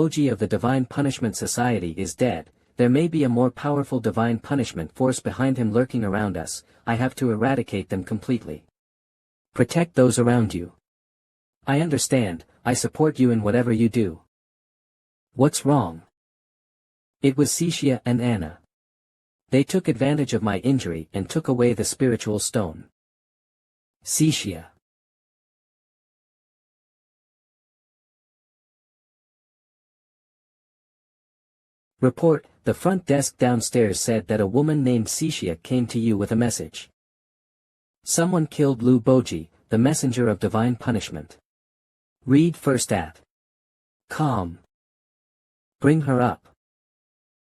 Boji of the Divine Punishment Society is dead. There may be a more powerful divine punishment force behind him lurking around us. I have to eradicate them completely. Protect those around you. I understand, I support you in whatever you do. What's wrong? It was Cixia and Anna. They took advantage of my injury and took away the spiritual stone. Cixia. Report, the front desk downstairs said that a woman named Cixia came to you with a message. Someone killed Lu Boji, the messenger of divine punishment. Read first at. Calm. Bring her up.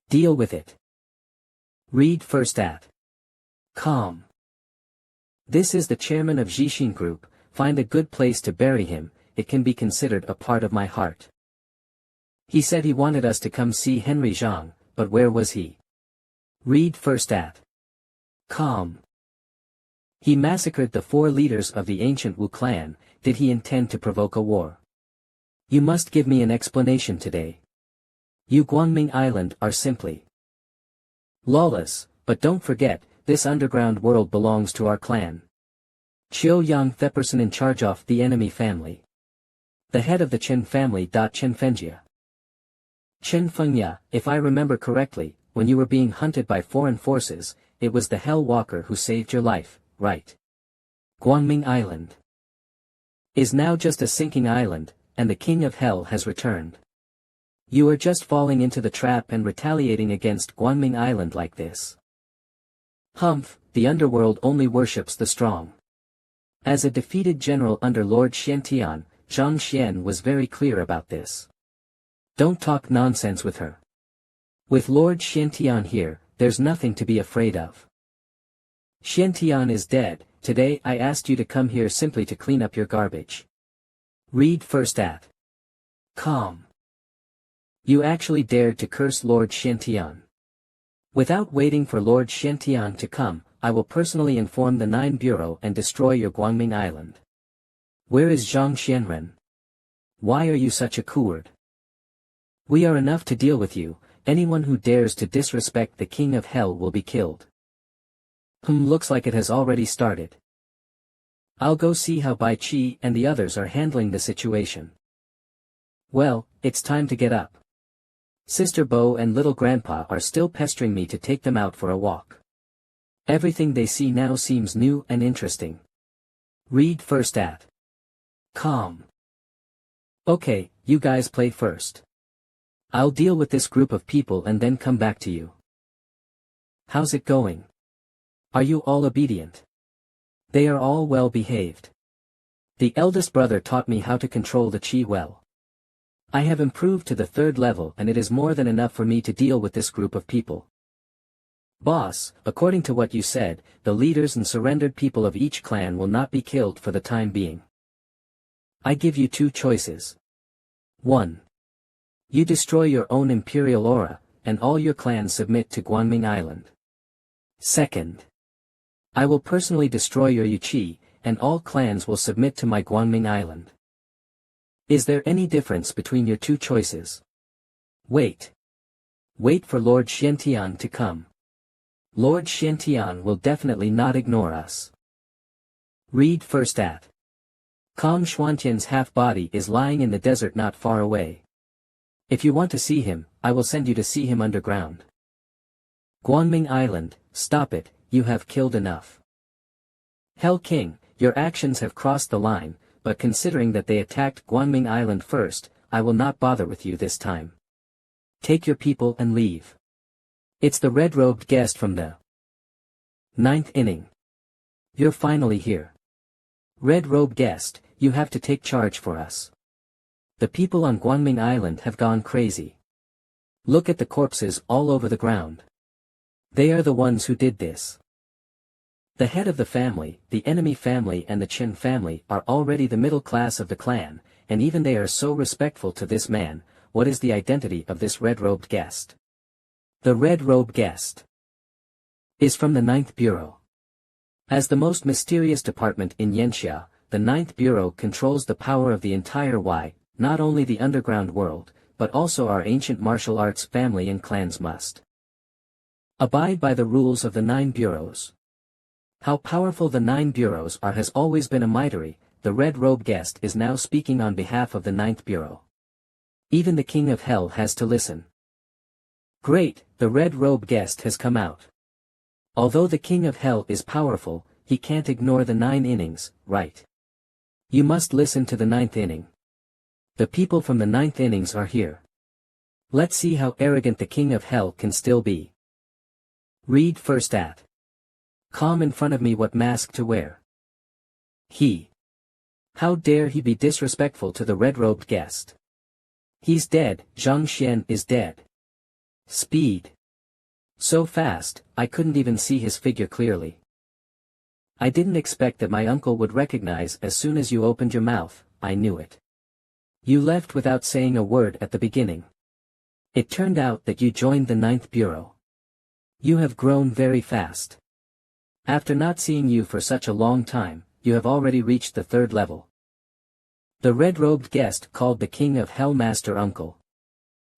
Deal with it. Read first at. Calm. This is the chairman of Jixin Group. Find a good place to bury him. It can be considered a part of my heart. He said he wanted us to come see Henry Zhang, but where was he? Read first at. Calm. He massacred the 4 leaders of the ancient Wu clan. Did he intend to provoke a war? You must give me an explanation today. You Guangming Island are simply lawless, but don't forget, this underground world belongs to our clan. Chiu Yang, the person in charge of the enemy family. The head of the Chen family. Chen Fengjia. Chen Fengjia, if I remember correctly, when you were being hunted by foreign forces, it was the Hell Walker who saved your life, right? Guangming Island is now just a sinking island, and the King of Hell has returned. You are just falling into the trap and retaliating against Guangming Island like this. Humph, the underworld only worships the strong. As a defeated general under Lord Xiantian, Zhang Xian was very clear about this. Don't talk nonsense with her. With Lord Xiantian here, there's nothing to be afraid of. Xiantian is dead. Today I asked you to come here simply to clean up your garbage. Read first at. Calm. You actually dared to curse Lord Xiantian. Without waiting for Lord Xiantian to come, I will personally inform the 9 Bureau and destroy your Guangming Island. Where is Zhang Xianren? Why are you such a coward? We are enough to deal with you. Anyone who dares to disrespect the King of Hell will be killed. Looks like it has already started. I'll go see how Bai Qi and the others are handling the situation. Well, it's time to get up. Sister Bo and little grandpa are still pestering me to take them out for a walk. Everything they see now seems new and interesting. Read first at. Calm. Okay, you guys play first. I'll deal with this group of people and then come back to you. How's it going? Are you all obedient? They are all well behaved. The eldest brother taught me how to control the Qi well. I have improved to the 3rd level and it is more than enough for me to deal with this group of people. Boss, according to what you said, the leaders and surrendered people of each clan will not be killed for the time being. I give you 2 choices. 1. You destroy your own imperial aura, and all your clans submit to Guangming Island. 2nd. I will personally destroy your Yuqi, and all clans will submit to my Guangming Island. Is there any difference between your 2 choices? Wait. Wait for Lord Xiantian to come. Lord Xiantian will definitely not ignore us. Read first at. Kong Xuantian's half-body is lying in the desert not far away. If you want to see him, I will send you to see him underground. Guangming Island, stop it, you have killed enough. Hell King, your actions have crossed the line, but considering that they attacked Guangming Island first, I will not bother with you this time. Take your people and leave. It's the red-robed guest from the 9th inning. You're finally here. Red-robed guest, you have to take charge for us. The people on Guangming Island have gone crazy. Look at the corpses all over the ground. They are the ones who did this. The head of the family, the enemy family and the Chen family are already the middle class of the clan, and even they are so respectful to this man. What is the identity of this red-robed guest? The red-robed guest is from the 9th Bureau. As the most mysterious department in Yanxia, the 9th Bureau controls the power of the entire Y, not only the underground world, but also our ancient martial arts family and clans must abide by the rules of the 9 bureaus. How powerful the 9 bureaus are has always been a mystery. The red-robed guest is now speaking on behalf of the 9th bureau. Even the King of Hell has to listen. Great, the red-robed guest has come out. Although the King of Hell is powerful, he can't ignore the 9 innings, right? You must listen to the 9th inning. The people from the 9th innings are here. Let's see how arrogant the King of Hell can still be. Read first at. Calm in front of me, what mask to wear. How dare he be disrespectful to the red-robed guest? He's dead, Zhang Xian is dead. Speed. So fast, I couldn't even see his figure clearly. I didn't expect that my uncle would recognize as soon as you opened your mouth, I knew it. You left without saying a word at the beginning. It turned out that you joined the 9th bureau. You have grown very fast. After not seeing you for such a long time, you have already reached the 3rd level. The red-robed guest called the King of Hell Master Uncle.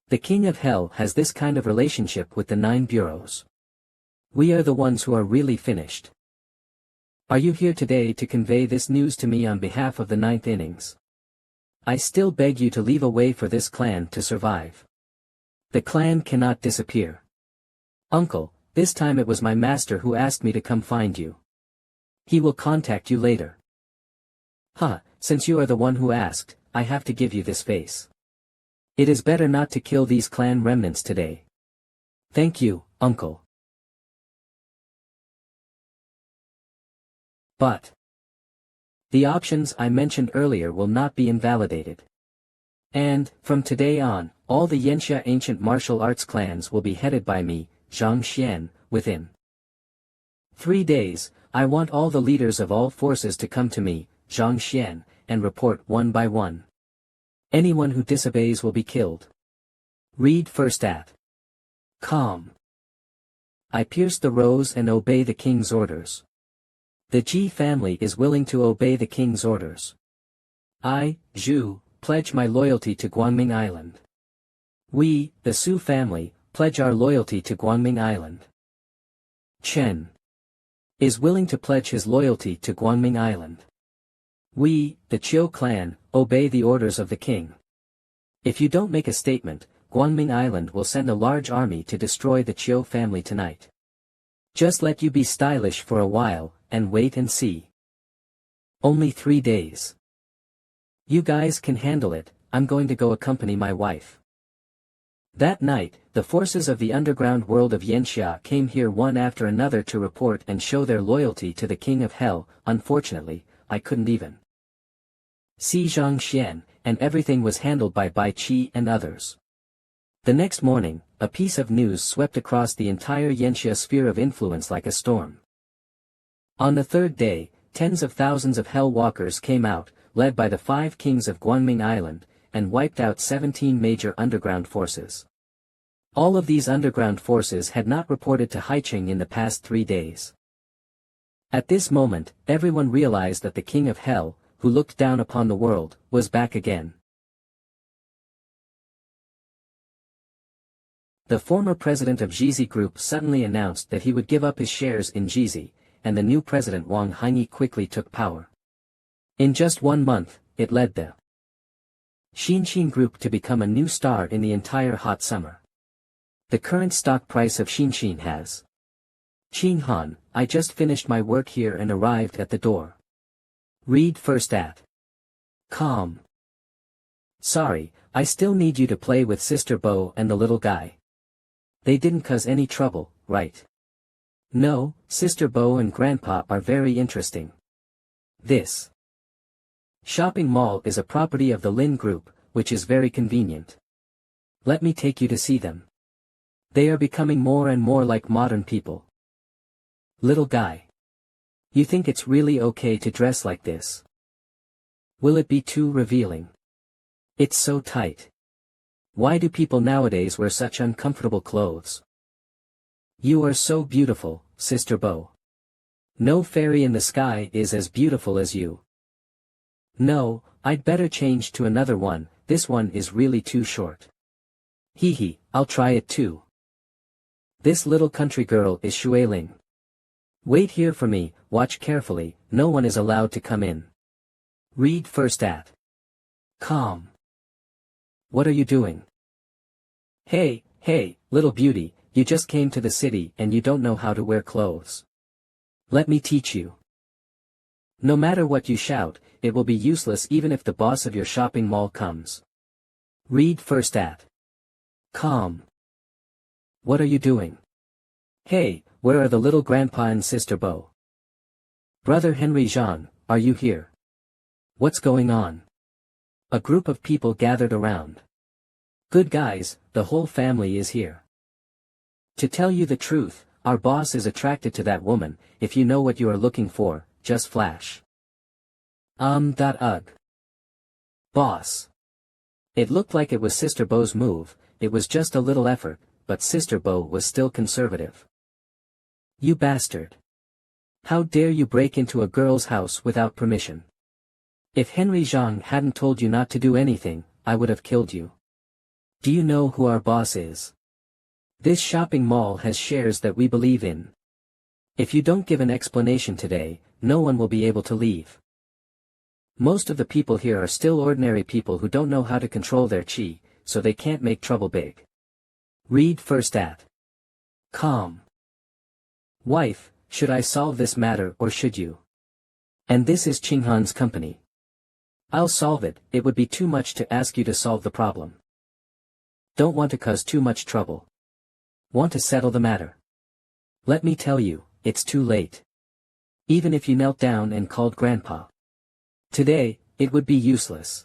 The King of Hell has this kind of relationship with the 9 bureaus. We are the ones who are really finished. Are you here today to convey this news to me on behalf of the 9th innings? I still beg you to leave a way for this clan to survive. The clan cannot disappear. Uncle, this time it was my master who asked me to come find you. He will contact you later. Since you are the one who asked, I have to give you this face. It is better not to kill these clan remnants today. Thank you, uncle. But the options I mentioned earlier will not be invalidated. And, from today on, all the Yanxia ancient martial arts clans will be headed by me, Zhang Xian, within 3 days. I want all the leaders of all forces to come to me, Zhang Xian, and report one by one. Anyone who disobeys will be killed. Read first at. Calm. I pierce the rose and obey the king's orders. The Ji family is willing to obey the king's orders. I, Zhu, pledge my loyalty to Guangming Island. We, the Su family, pledge our loyalty to Guangming Island. Chen is willing to pledge his loyalty to Guangming Island. We, the Qiu clan, obey the orders of the king. If you don't make a statement, Guangming Island will send a large army to destroy the Qiu family tonight. Just let you be stylish for a while, and wait and see. Only 3 days. You guys can handle it, I'm going to go accompany my wife. That night, the forces of the underground world of Yanxia came here one after another to report and show their loyalty to the King of Hell. Unfortunately, I couldn't even see Zhang Xian, and everything was handled by Bai Qi and others. The next morning, a piece of news swept across the entire Yanxia sphere of influence like a storm. On the 3rd day, tens of thousands of Hell Walkers came out, led by the 5 kings of Guangming Island, and wiped out 17 major underground forces. All of these underground forces had not reported to Haiqing in the past 3 days. At this moment, everyone realized that the King of Hell, who looked down upon the world, was back again. The former president of Jizi Group suddenly announced that he would give up his shares in Jizi, and the new president Wang Haiyi quickly took power. In just 1 month, it led the Xinxin Group to become a new star in the entire hot summer. The current stock price of Xinxin has. Qinghan, I just finished my work here and arrived at the door. Read first at. Calm. Sorry, I still need you to play with Sister Bo and the little guy. They didn't cause any trouble, right? No, Sister Bo and Grandpa are very interesting. This shopping mall is a property of the Lin Group, which is very convenient. Let me take you to see them. They are becoming more and more like modern people. Little guy. You think it's really okay to dress like this? Will it be too revealing? It's so tight. Why do people nowadays wear such uncomfortable clothes? You are so beautiful, Sister Bo. No fairy in the sky is as beautiful as you. No, I'd better change to another one, this one is really too short. Hee hee, I'll try it too. This little country girl is Xue Ling. Wait here for me, watch carefully, no one is allowed to come in. Read first at. Calm. What are you doing? Hey, little beauty, you just came to the city and you don't know how to wear clothes. Let me teach you. No matter what you shout, it will be useless even if the boss of your shopping mall comes. Read first at. Calm. What are you doing? Hey, where are the little grandpa and sister Bo? Brother Henry Zhang, are you here? What's going on? A group of people gathered around. Good guys, the whole family is here. To tell you the truth, our boss is attracted to that woman. If you know what you are looking for, just flash. Ugh. Boss. It looked like it was Sister Bo's move, it was just a little effort, but Sister Bo was still conservative. You bastard. How dare you break into a girl's house without permission? If Henry Zhang hadn't told you not to do anything, I would have killed you. Do you know who our boss is? This shopping mall has shares that we believe in. If you don't give an explanation today, no one will be able to leave. Most of the people here are still ordinary people who don't know how to control their chi, so they can't make trouble big. Read first at. Calm. Wife, should I solve this matter or should you? And this is Qinghan's company. I'll solve it, it would be too much to ask you to solve the problem. Don't want to cause too much trouble. Want to settle the matter. Let me tell you, it's too late. Even if you knelt down and called Grandpa. Today, it would be useless.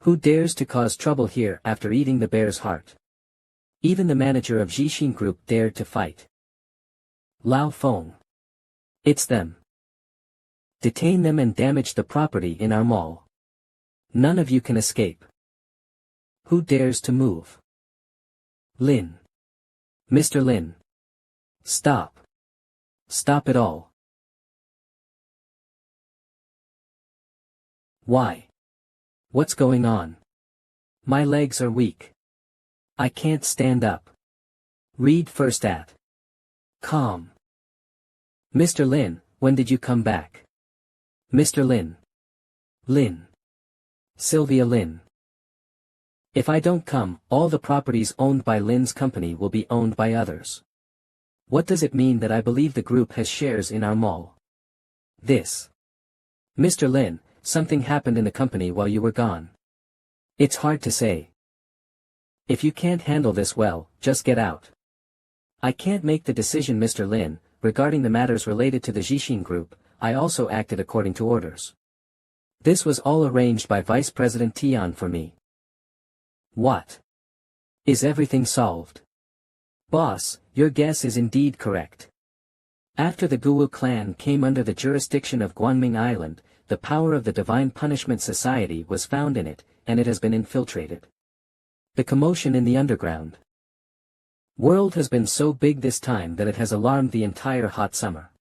Who dares to cause trouble here after eating the bear's heart? Even the manager of Jixin Group dared to fight. Lao Feng. It's them. Detain them and damage the property in our mall. None of you can escape. Who dares to move? Lin. Mr. Lin. Stop. Stop it all. Why? What's going on? My legs are weak. I can't stand up. Read first at. Calm. Mr. Lin, when did you come back? Mr. Lin. Lin. Sylvia Lin. If I don't come, all the properties owned by Lin's company will be owned by others. What does it mean that I believe the group has shares in our mall? This. Mr. Lin, something happened in the company while you were gone. It's hard to say. If you can't handle this well, just get out. I can't make the decision, Mr. Lin, regarding the matters related to the Jixin Group. I also acted according to orders. This was all arranged by Vice President Tian for me. What? Is everything solved? Boss, your guess is indeed correct. After the Guwu clan came under the jurisdiction of Guanming Island, the power of the Divine Punishment Society was found in it, and it has been infiltrated. The commotion in the underground world has been so big this time that it has alarmed the entire hot summer.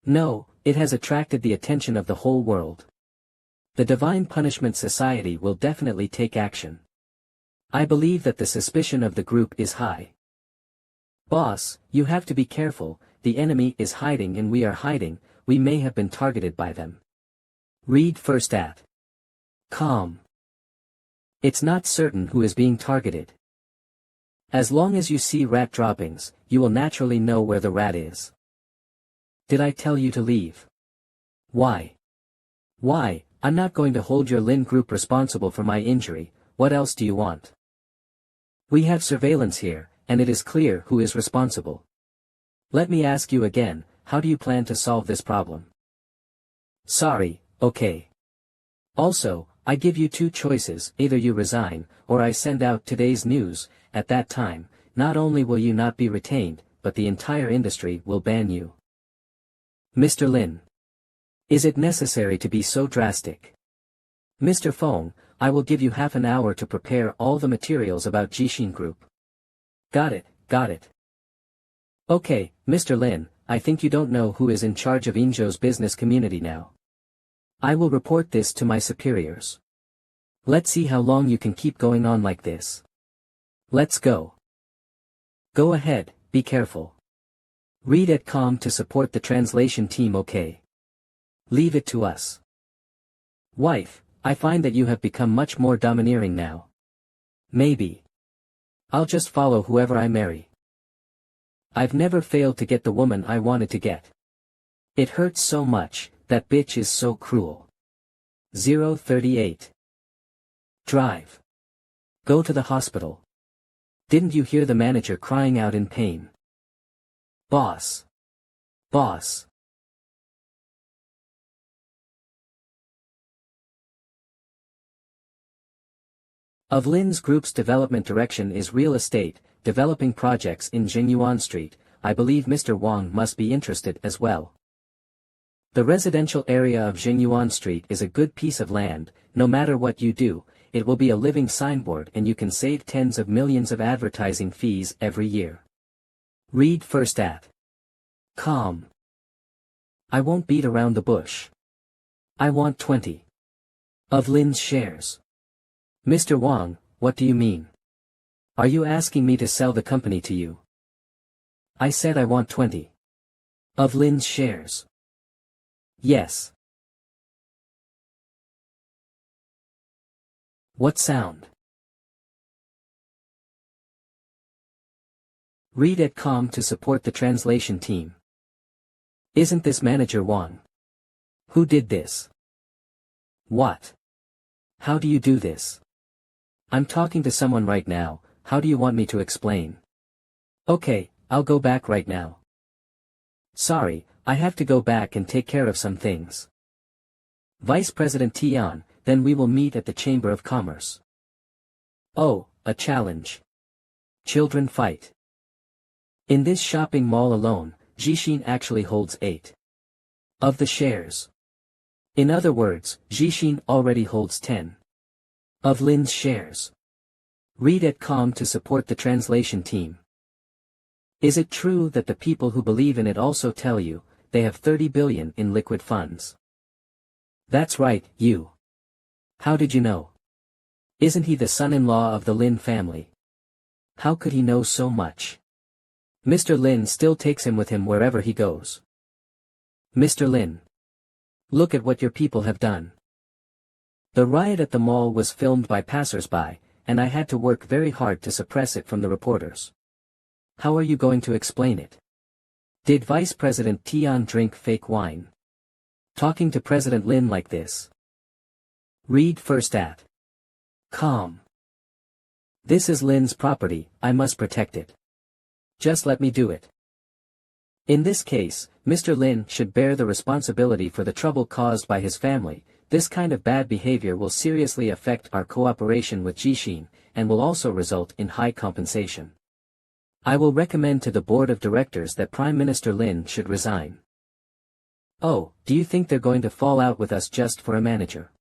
No, it has attracted the attention of the whole world. The Divine Punishment Society will definitely take action. I believe that the suspicion of the group is high. Boss, you have to be careful, the enemy is hiding and we are hiding, we may have been targeted by them. Read first at. Calm. It's not certain who is being targeted. As long as you see rat droppings, you will naturally know where the rat is. Did I tell you to leave? Why? Why, I'm not going to hold your Lin group responsible for my injury, what else do you want? We have surveillance here, and it is clear who is responsible. Let me ask you again, how do you plan to solve this problem? Sorry, okay. Also, I give you two choices, either you resign, or I send out today's news. At that time, not only will you not be retained, but the entire industry will ban you. Mr. Lin. Is it necessary to be so drastic? Mr. Feng, I will give you half an hour to prepare all the materials about Jixin Group. Got it, got it. Okay, Mr. Lin, I think you don't know who is in charge of Inzhou's business community now. I will report this to my superiors. Let's see how long you can keep going on like this. Let's go. Go ahead, be careful. Read at calm to support the translation team, okay? Leave it to us. Wife, I find that you have become much more domineering now. Maybe. I'll just follow whoever I marry. I've never failed to get the woman I wanted to get. It hurts so much, that bitch is so cruel. 038. Drive. Go to the hospital. Didn't you hear the manager crying out in pain? Boss. Boss. Of Lin's group's development direction is real estate, developing projects in Jinyuan Street. I believe Mr. Wang must be interested as well. The residential area of Jinyuan Street is a good piece of land. No matter what you do, it will be a living signboard and you can save tens of millions of advertising fees every year. Read first at. Calm. I won't beat around the bush. I want 20. Of Lin's shares. Mr. Wang, what do you mean? Are you asking me to sell the company to you? I said I want 20. Of Lin's shares. Yes. What sound? Read at calm to support the translation team. Isn't this Manager Wang? Who did this? What? How do you do this? I'm talking to someone right now, how do you want me to explain? Okay, I'll go back right now. Sorry, I have to go back and take care of some things. Vice President Tian, then we will meet at the Chamber of Commerce. Oh, a challenge. Children fight. In this shopping mall alone, Jixin actually holds 8 of the shares. In other words, Jixin already holds 10 of Lin's shares. Read at calm to support the translation team. Is it true that the people who believe in it also tell you, they have 30 billion in liquid funds? That's right, you. How did you know? Isn't he the son-in-law of the Lin family? How could he know so much? Mr. Lin still takes him with him wherever he goes. Mr. Lin. Look at what your people have done. The riot at the mall was filmed by passers-by, and I had to work very hard to suppress it from the reporters. How are you going to explain it? Did Vice President Tian drink fake wine? Talking to President Lin like this. Read first at. Calm. This is Lin's property, I must protect it. Just let me do it. In this case, Mr. Lin should bear the responsibility for the trouble caused by his family. This kind of bad behavior will seriously affect our cooperation with Jixin, and will also result in high compensation. I will recommend to the board of directors that Prime Minister Lin should resign. Oh, do you think they're going to fall out with us just for a manager?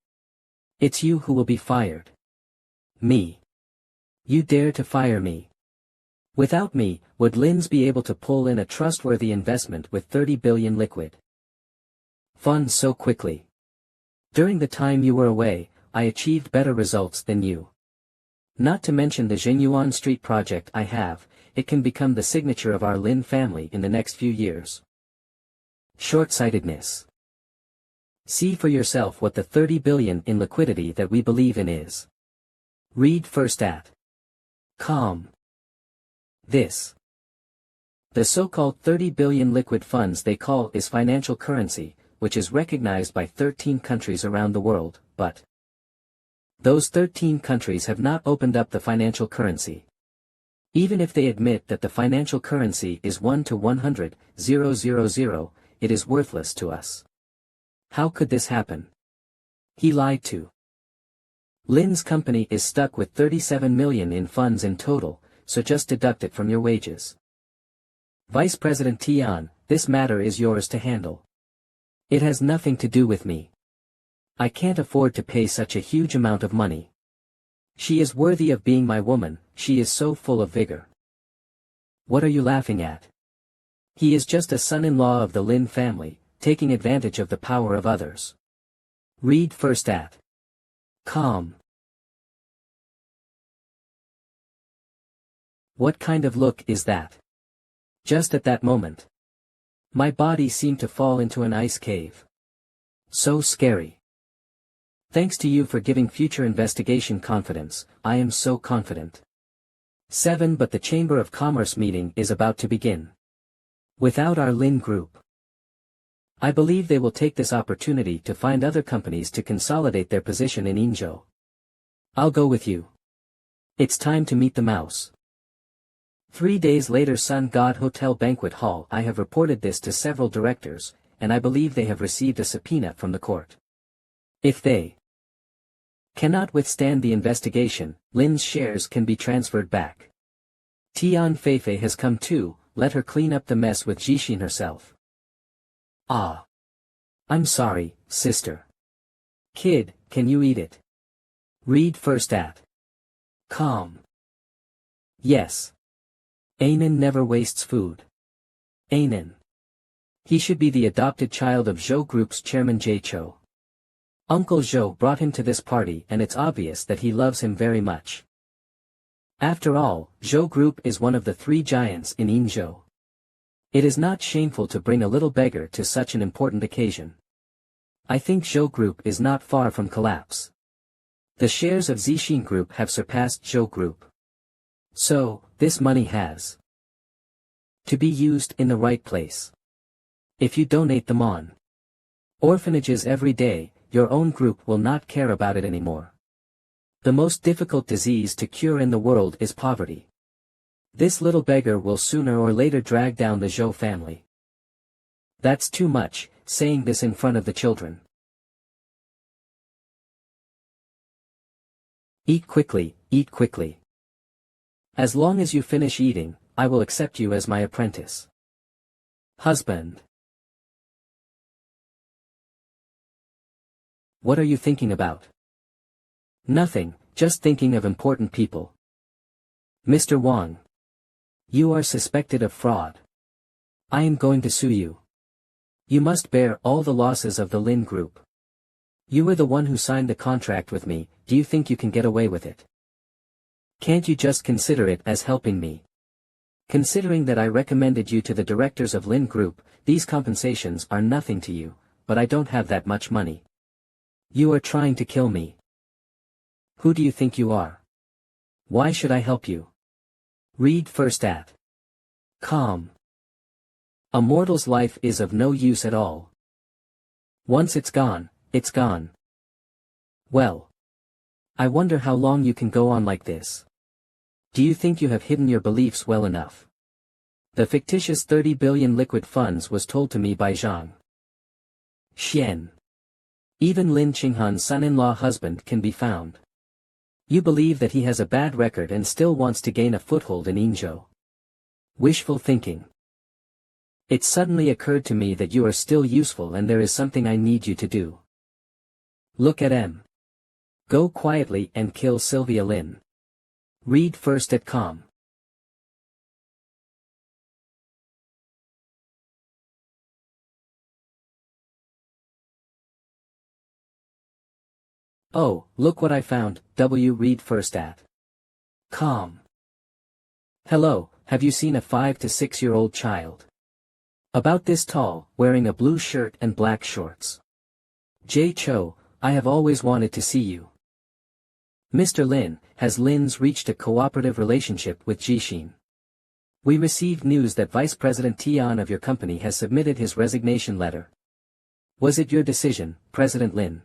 It's you who will be fired. Me. You dare to fire me? Without me, would Lin's be able to pull in a trustworthy investment with 30 billion liquid funds so quickly? During the time you were away, I achieved better results than you. Not to mention the Jinyuan Street project I have, it can become the signature of our Lin family in the next few years. Short-sightedness. See for yourself what the 30 billion in liquidity that we believe in is. Read first at. Calm. This. The so-called 30 billion liquid funds they call is financial currency, which is recognized by 13 countries around the world, but those 13 countries have not opened up the financial currency. Even if they admit that the financial currency is 1 to 100,000, it is worthless to us. How could this happen? He lied to. Lin's company is stuck with 37 million in funds in total, so just deduct it from your wages. Vice President Tian, this matter is yours to handle. It has nothing to do with me. I can't afford to pay such a huge amount of money. She is worthy of being my woman, she is so full of vigor. What are you laughing at? He is just a son-in-law of the Lin family, taking advantage of the power of others. Read first at. Calm. What kind of look is that? Just at that moment, my body seemed to fall into an ice cave. So scary. Thanks to you for giving future investigation confidence, I am so confident. 7. But the Chamber of Commerce meeting is about to begin. Without our Lin Group, I believe they will take this opportunity to find other companies to consolidate their position in Inzhou. I'll go with you. It's time to meet the mouse. 3 days later, Sun God Hotel Banquet Hall. I have reported this to several directors, and I believe they have received a subpoena from the court. If they cannot withstand the investigation, Lin's shares can be transferred back. Tian Feifei has come too, let her clean up the mess with Jixin herself. Ah. I'm sorry, sister. Kid, can you eat it? Read first at com. Yes. Anan never wastes food. Anan. He should be the adopted child of Zhou Group's chairman Jie Chou. Uncle Zhou brought him to this party, and it's obvious that he loves him very much. After all, Zhou Group is one of the 3 giants in Inzhou. It is not shameful to bring a little beggar to such an important occasion. I think Zhou Group is not far from collapse. The shares of Zixin Group have surpassed Zhou Group. So, this money has to be used in the right place. If you donate them on orphanages every day, your own group will not care about it anymore. The most difficult disease to cure in the world is poverty. This little beggar will sooner or later drag down the Zhou family. That's too much, saying this in front of the children. Eat quickly, eat quickly. As long as you finish eating, I will accept you as my apprentice. Husband. What are you thinking about? Nothing, just thinking of important people. Mr. Wang. You are suspected of fraud. I am going to sue you. You must bear all the losses of the Lin Group. You were the one who signed the contract with me, do you think you can get away with it? Can't you just consider it as helping me? Considering that I recommended you to the directors of Lin Group, these compensations are nothing to you, but I don't have that much money. You are trying to kill me. Who do you think you are? Why should I help you? Read first at com. A mortal's life is of no use at all. Once it's gone, it's gone. Well. I wonder how long you can go on like this. Do you think you have hidden your beliefs well enough? The fictitious 30 billion liquid funds was told to me by Zhang Xian. Even Lin Qinghan's son-in-law husband can be found. You believe that he has a bad record and still wants to gain a foothold in Inzhou. Wishful thinking. It suddenly occurred to me that you are still useful and there is something I need you to do. Look at M. Go quietly and kill Sylvia Lin. Read first at com. Oh, look what I found, read first at com. Hello, have you seen a 5 to 6-year-old child? About this tall, wearing a blue shirt and black shorts. Jie Chou, I have always wanted to see you. Mr. Lin, has Lin's reached a cooperative relationship with Jixin? We received news that Vice President Tian of your company has submitted his resignation letter. Was it your decision, President Lin?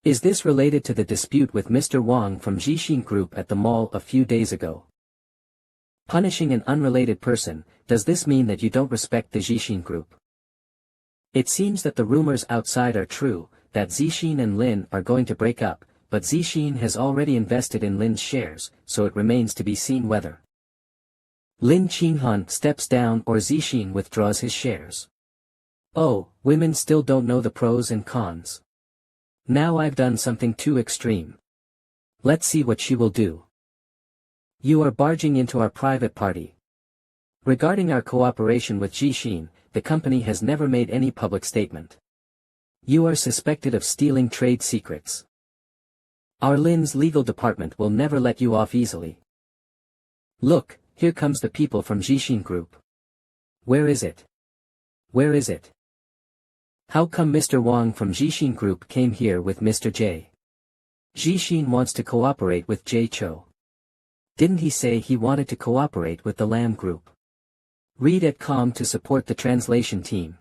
Is this related to the dispute with Mr. Wang from Jixin Group at the mall a few days ago? Punishing an unrelated person, does this mean that you don't respect the Jixin Group? It seems that the rumors outside are true, that Zixin and Lin are going to break up, but Zixin has already invested in Lin's shares, so it remains to be seen whether Lin Qinghan steps down or Zixin withdraws his shares. Oh, women still don't know the pros and cons. Now I've done something too extreme. Let's see what she will do. You are barging into our private party. Regarding our cooperation with Jixin, the company has never made any public statement. You are suspected of stealing trade secrets. Our Lin's legal department will never let you off easily. Look, here comes the people from Jishin Group. Where is it? Where is it? How come Mr. Wang from Jishin Group came here with Mr. J? Jishin wants to cooperate with J. Cho. Didn't he say he wanted to cooperate with the Lam Group? Read at com to support the translation team.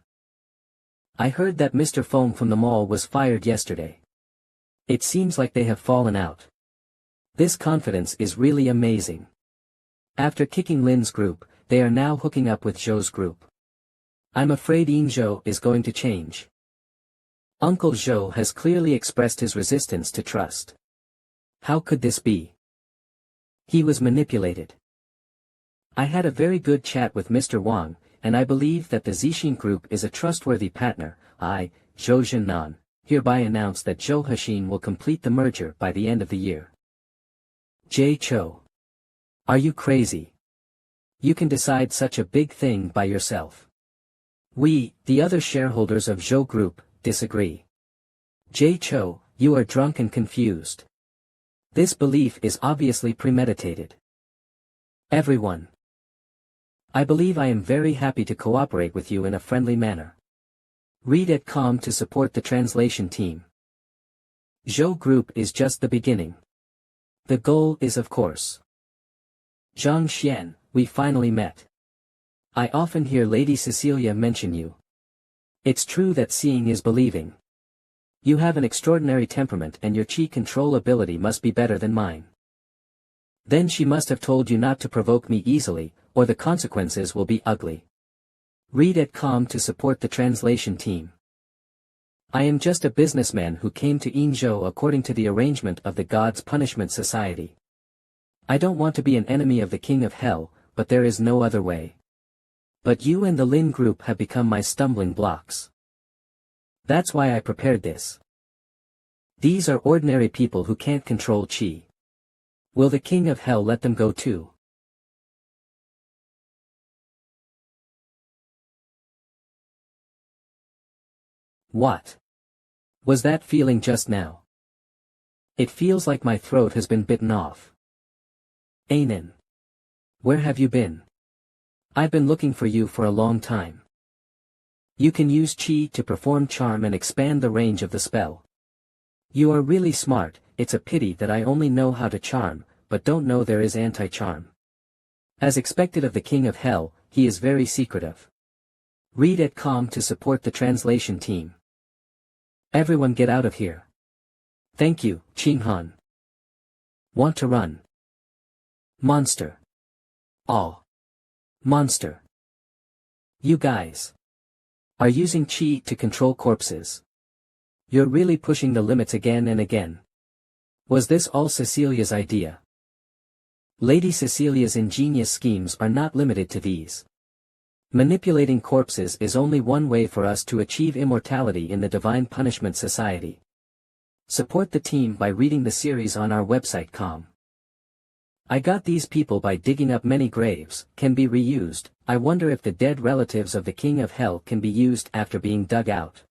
I heard that Mr. Fong from the mall was fired yesterday. It seems like they have fallen out. This confidence is really amazing. After kicking Lin's group, they are now hooking up with Zhou's group. I'm afraid Zhou is going to change. Uncle Zhou has clearly expressed his resistance to trust. How could this be? He was manipulated. I had a very good chat with Mr. Wang, and I believe that the Zixin Group is a trustworthy partner. I, Zhou Zhennan, hereby announce that Zhou Hexin will complete the merger by the end of the year. J. Cho. Are you crazy? You can decide such a big thing by yourself. We, the other shareholders of Zhou Group, disagree. J. Cho, you are drunk and confused. This belief is obviously premeditated. Everyone. I believe I am very happy to cooperate with you in a friendly manner. Read at com to support the translation team. Zhou Group is just the beginning. The goal is of course. Zhang Xian, we finally met. I often hear Lady Cecilia mention you. It's true that seeing is believing. You have an extraordinary temperament and your chi control ability must be better than mine. Then she must have told you not to provoke me easily, or the consequences will be ugly. Read at com to support the translation team. I am just a businessman who came to Yinzhou according to the arrangement of the God's Punishment Society. I don't want to be an enemy of the King of Hell, but there is no other way. But you and the Lin Group have become my stumbling blocks. That's why I prepared this. These are ordinary people who can't control chi. Will the King of Hell let them go too? What was that feeling just now? It feels like my throat has been bitten off. Anin. Where have you been? I've been looking for you for a long time. You can use chi to perform charm and expand the range of the spell. You are really smart. It's a pity that I only know how to charm, but don't know there is anti-charm. As expected of the King of Hell, he is very secretive. Read at com to support the translation team. Everyone get out of here. Thank you, Qinghan. Want to run? Monster. Oh. Monster. You guys are using chi to control corpses. You're really pushing the limits again and again. Was this all Cecilia's idea? Lady Cecilia's ingenious schemes are not limited to these. Manipulating corpses is only one way for us to achieve immortality in the Divine Punishment Society. Support the team by reading the series on our website com. I got these people by digging up many graves, can be reused. I wonder if the dead relatives of the King of Hell can be used after being dug out.